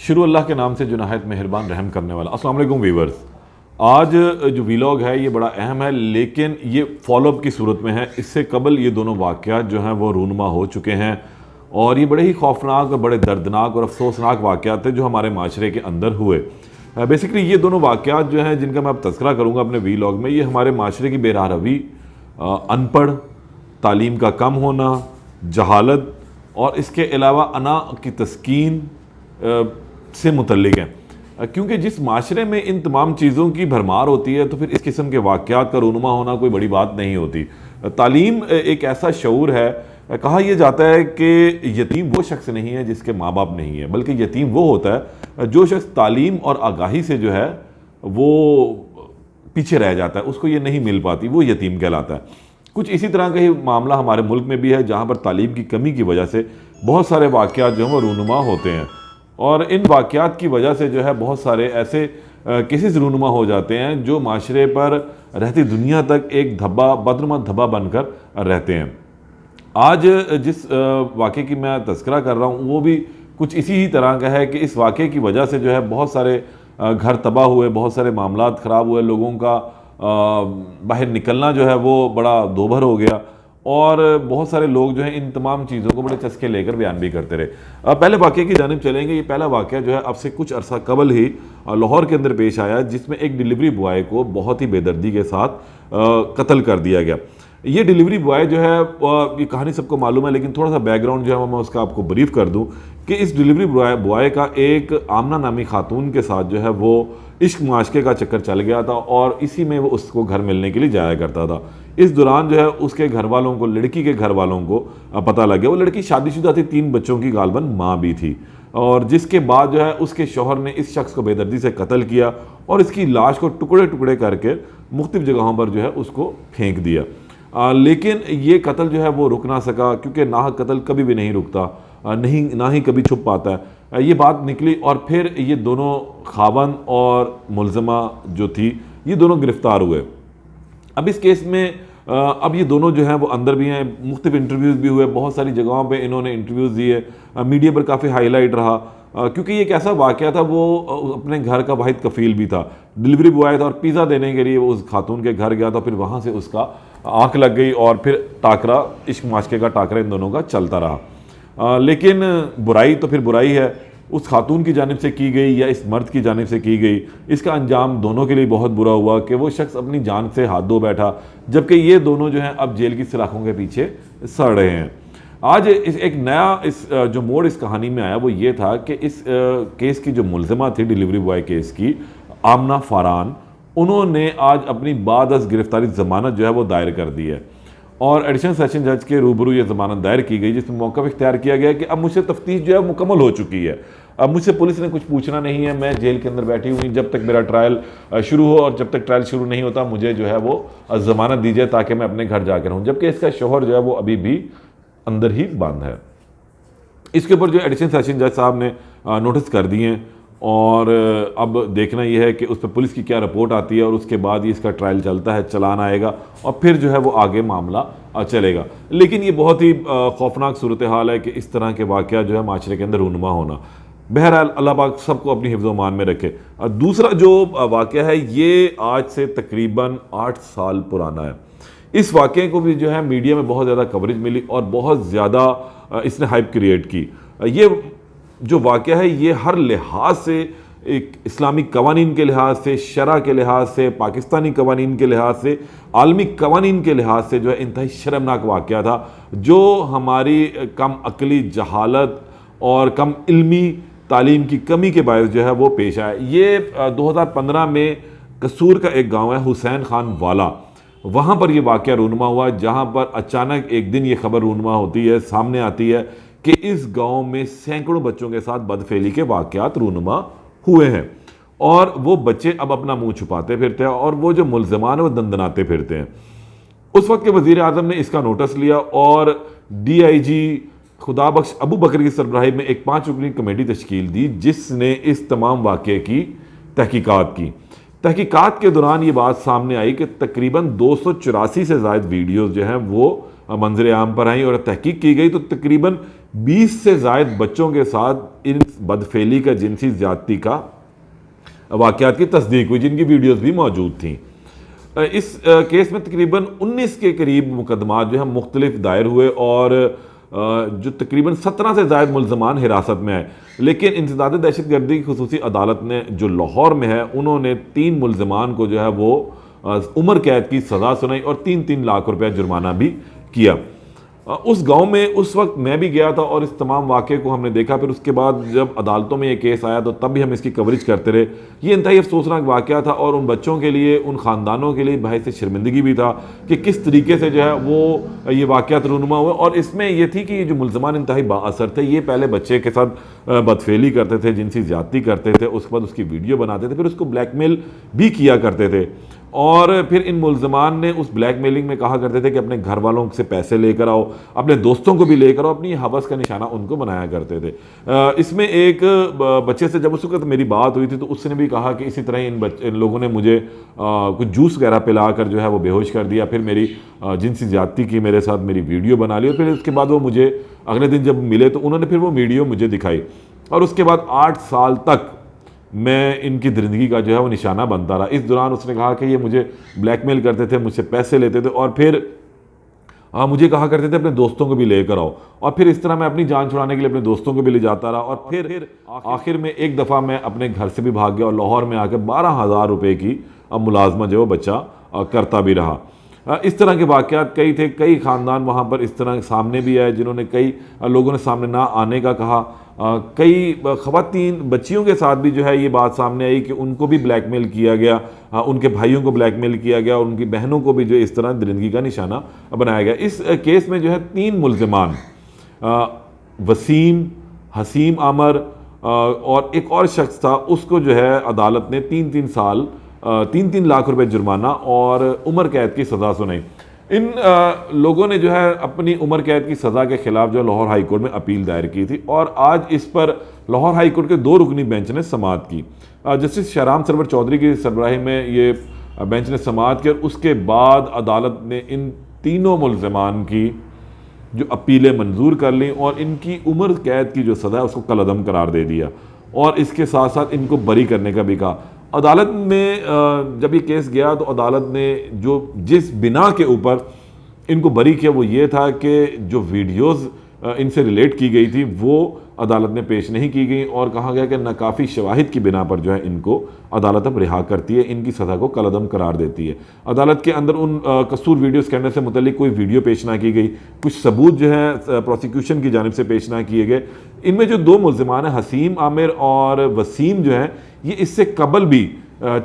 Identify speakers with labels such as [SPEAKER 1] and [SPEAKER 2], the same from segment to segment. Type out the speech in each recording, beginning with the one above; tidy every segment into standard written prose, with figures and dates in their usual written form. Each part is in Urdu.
[SPEAKER 1] شروع اللہ کے نام سے جو نہایت مہربان رحم کرنے والا۔ السلام علیکم ویورز، آج جو ویلاگ ہے یہ بڑا اہم ہے، لیکن یہ فالو اپ کی صورت میں ہے۔ اس سے قبل یہ دونوں واقعات جو ہیں وہ رونما ہو چکے ہیں، اور یہ بڑے ہی خوفناک اور بڑے دردناک اور افسوسناک واقعات ہیں جو ہمارے معاشرے کے اندر ہوئے۔ بیسیکلی یہ دونوں واقعات جو ہیں جن کا میں اب تذکرہ کروں گا اپنے ویلاگ میں، یہ ہمارے معاشرے کی بے راہ روی، ان پڑھ، تعلیم کا کم ہونا، جہالت اور اس کے علاوہ انا کی تسکین سے متعلق ہیں۔ کیونکہ جس معاشرے میں ان تمام چیزوں کی بھرمار ہوتی ہے تو پھر اس قسم کے واقعات کا رونما ہونا کوئی بڑی بات نہیں ہوتی۔ تعلیم ایک ایسا شعور ہے، کہا یہ جاتا ہے کہ یتیم وہ شخص نہیں ہے جس کے ماں باپ نہیں ہے، بلکہ یتیم وہ ہوتا ہے جو شخص تعلیم اور آگاہی سے جو ہے وہ پیچھے رہ جاتا ہے، اس کو یہ نہیں مل پاتی، وہ یتیم کہلاتا ہے۔ کچھ اسی طرح کا ہی معاملہ ہمارے ملک میں بھی ہے، جہاں پر تعلیم کی کمی کی وجہ سے بہت سارے واقعات جو ہیں وہ رونما ہوتے ہیں، اور ان واقعات کی وجہ سے جو ہے بہت سارے ایسے کیسز رونما ہو جاتے ہیں جو معاشرے پر رہتی دنیا تک ایک دھبا، بدنما دھبا بن کر رہتے ہیں۔ آج جس واقعے کی میں تذکرہ کر رہا ہوں وہ بھی کچھ اسی ہی طرح کا ہے کہ اس واقعے کی وجہ سے جو ہے بہت سارے گھر تباہ ہوئے، بہت سارے معاملات خراب ہوئے، لوگوں کا باہر نکلنا جو ہے وہ بڑا دوبھر ہو گیا، اور بہت سارے لوگ جو ہیں ان تمام چیزوں کو بڑے چسکے لے کر بیان بھی کرتے رہے۔ پہلے واقعے کی جانب چلیں گے۔ یہ پہلا واقعہ جو ہے اب سے کچھ عرصہ قبل ہی لاہور کے اندر پیش آیا، جس میں ایک ڈیلیوری بوائے کو بہت ہی بے دردی کے ساتھ قتل کر دیا گیا۔ یہ ڈیلیوری بوائے جو ہے، یہ کہانی سب کو معلوم ہے لیکن تھوڑا سا بیک گراؤنڈ جو ہے میں اس کا آپ کو بریف کر دوں کہ اس ڈیلیوری بوائے کا ایک آمنہ نامی خاتون کے ساتھ جو ہے وہ عشق معاشقے کا چکر چل گیا تھا، اور اسی میں وہ اس کو گھر ملنے کے لیے جایا کرتا تھا۔ اس دوران جو ہے اس کے گھر والوں کو، لڑکی کے گھر والوں کو پتہ لگ گیا۔ وہ لڑکی شادی شدہ تھی، 3 بچوں کی غالباً ماں بھی تھی، اور جس کے بعد جو ہے اس کے شوہر نے اس شخص کو بے دردی سے قتل کیا اور اس کی لاش کو ٹکڑے ٹکڑے کر کے مختلف جگہوں پر جو ہے اس کو پھینک دیا۔ لیکن یہ قتل جو ہے وہ رک نہ سکا، کیونکہ ناحق قتل کبھی بھی نہیں رکتا، نہ ہی کبھی چھپ پاتا ہے۔ یہ بات نکلی، اور پھر یہ دونوں خاوند اور ملزمہ جو تھی یہ دونوں گرفتار ہوئے۔ اب اس کیس میں اب یہ دونوں جو ہیں وہ اندر بھی ہیں، مختلف انٹرویوز بھی ہوئے، بہت ساری جگہوں پہ انہوں نے انٹرویوز دیے، میڈیا پر کافی ہائی لائٹ رہا، کیونکہ یہ ایک ایسا واقعہ تھا، وہ اپنے گھر کا واحد کفیل بھی تھا، ڈیلیوری بوائے تھا، اور پیزا دینے کے لیے وہ اس خاتون کے گھر گیا تھا، پھر وہاں سے اس کا آنکھ لگ گئی، اور پھر ٹاکرا، عشق معاشقے کا ٹاکرا ان دونوں کا چلتا رہا۔ لیکن برائی تو پھر برائی ہے، اس خاتون کی جانب سے کی گئی یا اس مرد کی جانب سے کی گئی، اس کا انجام دونوں کے لیے بہت برا ہوا کہ وہ شخص اپنی جان سے ہاتھ دھو بیٹھا، جبکہ یہ دونوں جو ہیں اب جیل کی سلاخوں کے پیچھے سڑ رہے ہیں۔ آج ایک نیا جو موڑ اس کہانی میں آیا وہ یہ تھا کہ اس کیس کی جو ملزمہ تھی، ڈیلیوری بوائے کیس کی، آمنہ فاران، انہوں نے آج اپنی بعد از گرفتاری ضمانت جو ہے وہ دائر کر دی ہے، اور ایڈیشنل سیشن جج کے روبرو یہ ضمانت دائر کی گئی، جس میں موقف اختیار کیا گیا کہ اب مجھ سے تفتیش جو ہے مکمل ہو چکی ہے، اب مجھ سے پولیس نے کچھ پوچھنا نہیں ہے، میں جیل کے اندر بیٹھی ہوئی، جب تک میرا ٹرائل شروع ہو، اور جب تک ٹرائل شروع نہیں ہوتا مجھے جو ہے وہ ضمانت دیجیے تاکہ میں اپنے گھر جا کے رہوں، جبکہ اس کا شوہر جو ہے وہ ابھی بھی اندر ہی بند ہے۔ اس کے اوپر جو ایڈیشنل سیشن جج صاحب نے نوٹس کر دیے ہیں، اور اب دیکھنا یہ ہے کہ اس پہ پولیس کی کیا رپورٹ آتی ہے، اور اس کے بعد ہی اس کا ٹرائل چلتا ہے، چلان آئے گا، اور پھر جو ہے وہ آگے معاملہ چلے گا۔ لیکن یہ بہت ہی خوفناک صورتحال ہے کہ اس طرح کے واقعہ جو ہے معاشرے کے اندر رونما ہونا۔ بہرحال اللہ پاک سب کو اپنی حفظ و امان میں رکھے۔ دوسرا جو واقعہ ہے یہ آج سے تقریباً 8 سال پرانا ہے۔ اس واقعے کو بھی جو ہے میڈیا میں بہت زیادہ کوریج ملی، اور بہت زیادہ اس نے ہائپ کریٹ کی۔ یہ جو واقعہ ہے یہ ہر لحاظ سے، ایک اسلامی قوانین کے لحاظ سے، شرع کے لحاظ سے، پاکستانی قوانین کے لحاظ سے، عالمی قوانین کے لحاظ سے جو ہے انتہائی شرمناک واقعہ تھا، جو ہماری کم عقلی، جہالت اور کم علمی تعلیم کی کمی کے باعث جو ہے وہ پیش آیا۔ یہ 2015 میں قصور کا ایک گاؤں ہے حسین خان والا، وہاں پر یہ واقعہ رونما ہوا، جہاں پر اچانک ایک دن یہ خبر رونما ہوتی ہے، سامنے آتی ہے کہ اس گاؤں میں سینکڑوں بچوں کے ساتھ بدفعلی کے واقعات رونما ہوئے ہیں، اور وہ بچے اب اپنا منہ چھپاتے پھرتے ہیں، اور وہ جو ملزمان ہیں وہ دندناتے پھرتے ہیں۔ اس وقت کے وزیر اعظم نے اس کا نوٹس لیا، اور ڈی آئی جی خدا بخش ابو بکر کی سربراہی میں ایک 5 رکنی کمیٹی تشکیل دی، جس نے اس تمام واقعے کی تحقیقات کی۔ تحقیقات کے دوران یہ بات سامنے آئی کہ تقریباً 284 سے زائد ویڈیوز جو ہیں وہ منظر عام پر آئیں، اور تحقیق کی گئی تو تقریباً 20 سے زائد بچوں کے ساتھ ان بدفعلی کا جنسی زیادتی کا واقعات کی تصدیق ہوئی، جن کی ویڈیوز بھی موجود تھیں۔ اس کیس میں تقریباً 19 کے قریب مقدمات جو ہیں مختلف دائر ہوئے اور جو تقریباً 17 سے زائد ملزمان حراست میں آئے، لیکن انسداد دہشت گردی کی خصوصی عدالت نے جو لاہور میں ہے انہوں نے 3 ملزمان کو جو ہے وہ عمر قید کی سزا سنائی اور 3-3 لاکھ روپے جرمانہ بھی کیا۔ اس گاؤں میں اس وقت میں بھی گیا تھا اور اس تمام واقعے کو ہم نے دیکھا۔ پھر اس کے بعد جب عدالتوں میں یہ کیس آیا تو تب بھی ہم اس کی کوریج کرتے رہے۔ یہ انتہائی افسوسناک واقعہ تھا اور ان بچوں کے لیے، ان خاندانوں کے لیے باعث شرمندگی بھی تھا کہ کس طریقے سے جو ہے وہ یہ واقعات رونما ہوئے۔ اور اس میں یہ تھی کہ یہ جو ملزمان انتہائی با اثر تھے، یہ پہلے بچے کے ساتھ بدفعلی کرتے تھے، جنسی زیادتی کرتے تھے، اس کے بعد اس کی ویڈیو بناتے تھے، پھر اس کو بلیک میل بھی کیا کرتے تھے، اور پھر ان ملزمان نے اس بلیک میلنگ میں کہا کرتے تھے کہ اپنے گھر والوں سے پیسے لے کر آؤ، اپنے دوستوں کو بھی لے کر آؤ، اپنی ہوس کا نشانہ ان کو بنایا کرتے تھے۔ اس میں ایک بچے سے جب اس وقت میری بات ہوئی تھی تو اس نے بھی کہا کہ اسی طرح ان لوگوں نے مجھے کچھ جوس وغیرہ پلا کر جو ہے وہ بے ہوش کر دیا، پھر میری جنسی زیادتی کی، میرے ساتھ میری ویڈیو بنا لی، اور پھر اس کے بعد وہ مجھے اگلے دن جب ملے تو انہوں نے پھر وہ ویڈیو مجھے دکھائی، اور اس کے بعد 8 سال تک میں ان کی درندگی کا جو ہے وہ نشانہ بنتا رہا۔ اس دوران اس نے کہا کہ یہ مجھے بلیک میل کرتے تھے، مجھ سے پیسے لیتے تھے، اور پھر مجھے کہا کرتے تھے اپنے دوستوں کو بھی لے کر آؤ، اور پھر اس طرح میں اپنی جان چھڑانے کے لیے اپنے دوستوں کو بھی لے جاتا رہا، اور پھر آخر میں ایک دفعہ میں اپنے گھر سے بھی بھاگ گیا اور لاہور میں آ کے 12,000 روپے کی ملازمت جو وہ بچہ کرتا بھی رہا۔ اس طرح کے واقعات کئی تھے، کئی خاندان وہاں پر اس طرح سامنے بھی آئے جنہوں نے، کئی لوگوں نے سامنے نہ آنے کا کہا، کئی خواتین بچیوں کے ساتھ بھی جو ہے یہ بات سامنے آئی کہ ان کو بھی بلیک میل کیا گیا، ان کے بھائیوں کو بلیک میل کیا گیا، اور ان کی بہنوں کو بھی جو اس طرح درندگی کا نشانہ بنایا گیا۔ اس کیس میں جو ہے 3 ملزمان وسیم، حسیم عامر اور ایک اور شخص تھا، اس کو جو ہے عدالت نے 3-3 سال 3-3 لاکھ روپے جرمانہ اور عمر قید کی سزا سنائی۔ ان لوگوں نے جو ہے اپنی عمر قید کی سزا کے خلاف جو لاہور ہائی کورٹ میں اپیل دائر کی تھی، اور آج اس پر لاہور ہائی کورٹ کے 2 رکنی بینچ نے سماعت کی۔ جسٹس شاہرام سرور چودھری کی سربراہی میں یہ بینچ نے سماعت کی، اور اس کے بعد عدالت نے ان تینوں ملزمان کی جو اپیلیں منظور کر لیں اور ان کی عمر قید کی جو سزا ہے اس کو کالعدم قرار دے دیا، اور اس کے ساتھ ساتھ ان کو بری کرنے کا بھی کہا۔ عدالت میں جب یہ کیس گیا تو عدالت نے جس بنا کے اوپر ان کو بری کیا وہ یہ تھا کہ جو ویڈیوز ان سے ریلیٹ کی گئی تھی وہ عدالت میں پیش نہیں کی گئی، اور کہا گیا کہ ناکافی شواہد کی بنا پر جو ہے ان کو عدالت اب رہا کرتی ہے، ان کی سزا کو کالعدم قرار دیتی ہے۔ عدالت کے اندر ان قصور ویڈیو اسکینڈل سے متعلق کوئی ویڈیو پیش نہ کی گئی، کچھ ثبوت جو ہے پروسیکیوشن کی جانب سے پیش نہ کیے گئے۔ ان میں جو 2 ملزمان ہیں حسیم عامر اور وسیم جو ہیں، یہ اس سے قبل بھی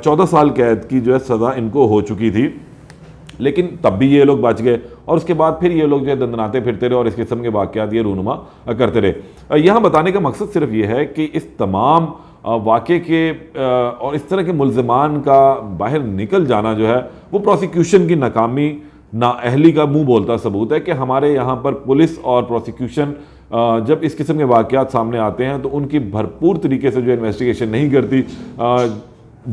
[SPEAKER 1] 14 سال قید کی جو ہے سزا ان کو ہو چکی تھی، لیکن تب بھی یہ لوگ بچ گئے، اور اس کے بعد پھر یہ لوگ جو ہے دندناتے پھرتے رہے اور اس قسم کے واقعات یہ رونما کرتے رہے۔ یہاں بتانے کا مقصد صرف یہ ہے کہ اس تمام واقعے کے اور اس طرح کے ملزمان کا باہر نکل جانا جو ہے وہ پروسیکیوشن کی ناکامی، نااہلی کا منہ بولتا ثبوت ہے کہ ہمارے یہاں پر پولیس اور پروسیکیوشن جب اس قسم کے واقعات سامنے آتے ہیں تو ان کی بھرپور طریقے سے جو انویسٹیگیشن نہیں کرتی۔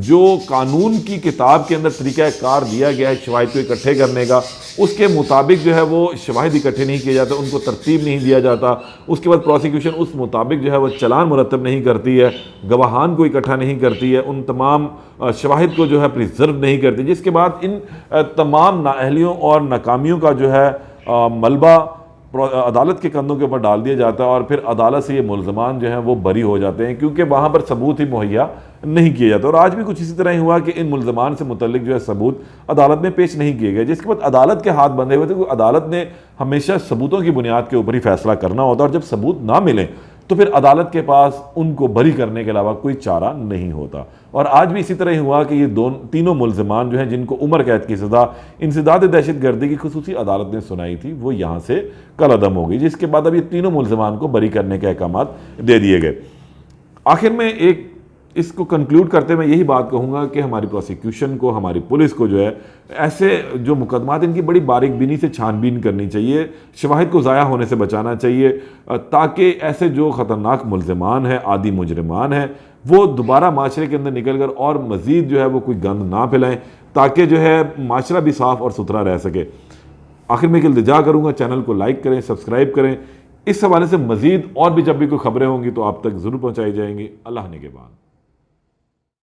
[SPEAKER 1] جو قانون کی کتاب کے اندر طریقہ کار دیا گیا ہے شواہد کو اکٹھے کرنے کا، اس کے مطابق جو ہے وہ شواہد اکٹھے نہیں کیے جاتے، ان کو ترتیب نہیں دیا جاتا۔ اس کے بعد پروسیکیوشن اس مطابق جو ہے وہ چلان مرتب نہیں کرتی ہے، گواہان کو اکٹھا نہیں کرتی ہے، ان تمام شواہد کو جو ہے پریزرو نہیں کرتی، جس کے بعد ان تمام نااہلیوں اور ناکامیوں کا جو ہے ملبہ عدالت کے کندھوں کے اوپر ڈال دیا جاتا ہے، اور پھر عدالت سے یہ ملزمان جو ہیں وہ بری ہو جاتے ہیں، کیونکہ وہاں پر ثبوت ہی مہیا نہیں کیے جاتے۔ اور آج بھی کچھ اسی طرح ہی ہوا کہ ان ملزمان سے متعلق جو ہے ثبوت عدالت میں پیش نہیں کیے گئے، جس کے بعد عدالت کے ہاتھ بندھے ہوئے تھے، کیونکہ عدالت نے ہمیشہ ثبوتوں کی بنیاد کے اوپر ہی فیصلہ کرنا ہوتا ہے، اور جب ثبوت نہ ملیں تو پھر عدالت کے پاس ان کو بری کرنے کے علاوہ کوئی چارہ نہیں ہوتا۔ اور آج بھی اسی طرح ہی ہوا کہ یہ تینوں ملزمان جو ہیں جن کو عمر قید کی سزا انسداد دہشت گردی کی خصوصی عدالت نے سنائی تھی وہ یہاں سے کالعدم ہو گئی، جس کے بعد اب یہ تینوں ملزمان کو بری کرنے کے احکامات دے دیے گئے۔ آخر میں اس کو کنکلوڈ کرتے میں یہی بات کہوں گا کہ ہماری پروسیکیوشن کو، ہماری پولیس کو جو ہے ایسے جو مقدمات ان کی بڑی باریک بینی سے چھان بین کرنی چاہیے، شواہد کو ضائع ہونے سے بچانا چاہیے، تاکہ ایسے جو خطرناک ملزمان ہیں، عادی مجرمان ہیں، وہ دوبارہ معاشرے کے اندر نکل کر اور مزید جو ہے وہ کوئی گند نہ پھیلائیں، تاکہ جو ہے معاشرہ بھی صاف اور ستھرا رہ سکے۔ آخر میں ایک التجا کروں گا، چینل کو لائک کریں، سبسکرائب کریں، اس حوالے سے مزید اور بھی جب بھی کوئی خبریں ہوں گی تو آپ تک ضرور پہنچائی جائیں گی۔ اللہ نے کے بعد